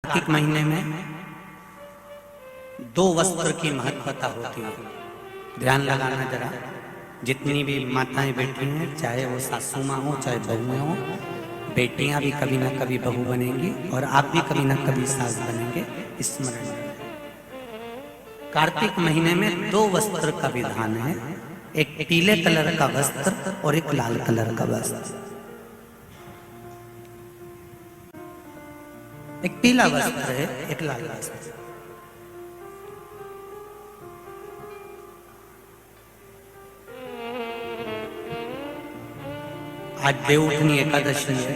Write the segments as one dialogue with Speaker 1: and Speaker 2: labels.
Speaker 1: कार्तिक महीने में दो वस्त्र की महत्वता होती है। ध्यान लगाना जरा, जितनी भी माताएं बैठी हैं, चाहे वो सासू माँ हो चाहे बहुएं हो, बेटियां भी कभी ना कभी बहू बनेंगी और आप भी कभी ना कभी सास बनेंगे, स्मरण रखें। कार्तिक महीने में दो वस्त्र का विधान है, एक पीले कलर का वस्त्र और एक लाल कलर का वस्त्र। एक पीला वस्त्र है, एक लाल वस्त्र। आज देवउठनी एकादशी है।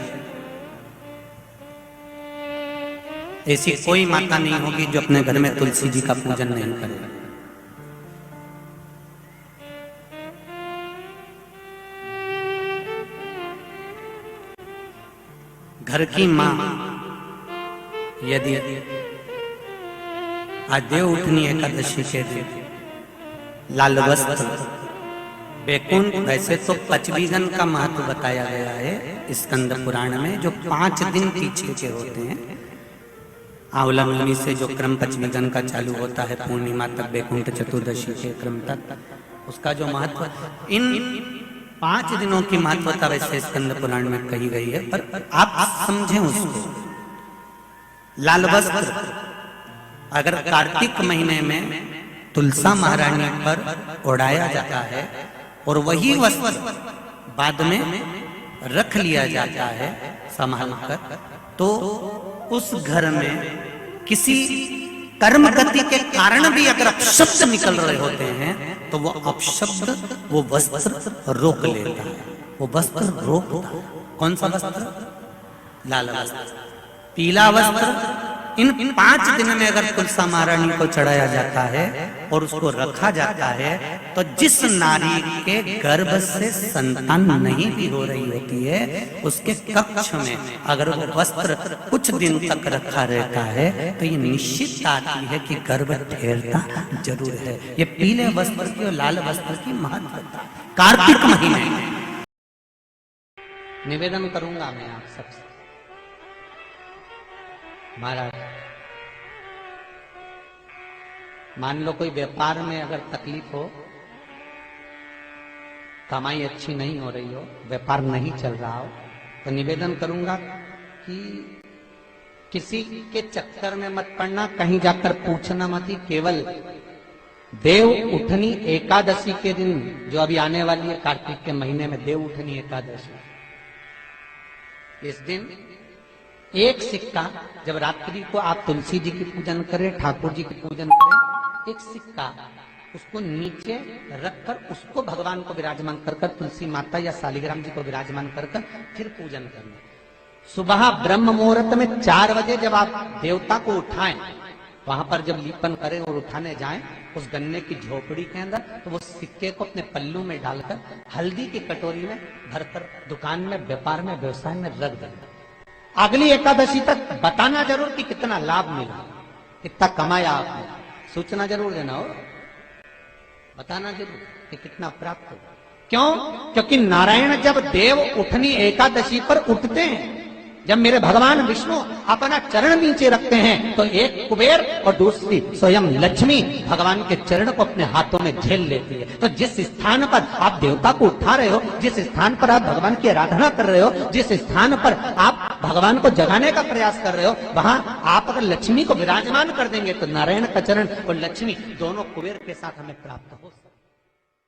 Speaker 1: ऐसी कोई माता नहीं होगी जो अपने घर में तुलसी जी का पूजन नहीं करे। घर की मां यदि आज देवउठनी एकादशी के दिन लाल वस्त्र, बैकुंठ, वैसे तो पचवीगन का महत्व बताया गया है स्कंद पुराण में, जो 5 दिन पीछे के होते हैं। आंवला मुनि से जो क्रम पचवीगन का चालू होता है पूर्णिमा तक, बैकुंठ चतुर्दशी के क्रम तक, उसका जो महत्व, इन 5 दिनों की महत्वता वैसे स्कंद पुराण में कही गई है, पर आप समझें उसको। लाल वस्त्र अगर कार्तिक महीने में तुलसा महारानी पर ओढ़ाया जाता है और वही वस्त्र बाद में रख लिया जाता है संभाल कर, तो उस घर में किसी कर्म गति के कारण भी अगर अपशब्द निकल रहे होते हैं तो वो अपशब्द वो वस्त्र रोक लेता है, वो वस्त्र रोकता है। कौन सा वस्त्र? लाल वस्त्र, पीला वस्त्र। इन 5 दिन में अगर तुलसा महारानी को चढ़ाया जाता है और उसको रखा जाता है, तो जिस नारी के गर्भ से संतान नहीं भी हो रही होती है, उसके कक्ष में अगर वो वस्त्र कुछ दिन तक रखा रहता है तो ये निश्चित आती है कि गर्भ ठहरता जरूर है। ये पीले वस्त्र की और लाल वस्त्र की महत्वता कार्तिक महीने में। निवेदन करूंगा मैं आप सबसे, महाराज मान लो कोई व्यापार में अगर तकलीफ हो, कमाई अच्छी नहीं हो रही हो, व्यापार नहीं चल रहा हो, तो निवेदन करूंगा कि किसी के चक्कर में मत पड़ना, कहीं जाकर पूछना मत ही। केवल देव उठनी एकादशी के दिन जो अभी आने वाली है, कार्तिक के महीने में देव उठनी एकादशी, इस दिन एक सिक्का, जब रात्रि को आप तुलसी जी की पूजन करें, ठाकुर जी की पूजन करें, एक सिक्का उसको नीचे रखकर उसको भगवान को विराजमान कर तुलसी माता या शालिग्राम जी को विराजमान कर फिर पूजन करना। सुबह ब्रह्म मुहूर्त में 4 बजे जब आप देवता को उठाएं, वहां पर जब लीपन करें और उठाने जाएं, उस गन्ने की झोपड़ी के अंदर, तो वो सिक्के को अपने पल्लू में डालकर हल्दी की कटोरी में भरकर दुकान में, व्यापार में, व्यवसाय में रख देना। अगली एकादशी तक बताना जरूर कि कितना लाभ मिला, कितना कमाया आपने, सूचना जरूर देना हो, बताना जरूर कि कितना प्राप्त हो। क्यों? क्योंकि नारायण जब देव उठनी एकादशी पर उठते हैं, जब मेरे भगवान विष्णु अपना चरण नीचे रखते हैं, तो एक कुबेर और दूसरी स्वयं लक्ष्मी भगवान के चरण को अपने हाथों में झेल लेती है। तो जिस स्थान पर आप देवता को उठा रहे हो, जिस स्थान पर आप भगवान की आराधना कर रहे हो, जिस स्थान पर आप भगवान को जगाने का प्रयास कर रहे हो, वहां आप अगर लक्ष्मी को विराजमान कर देंगे तो नारायण का चरण और लक्ष्मी दोनों कुबेर के साथ हमें प्राप्त हो।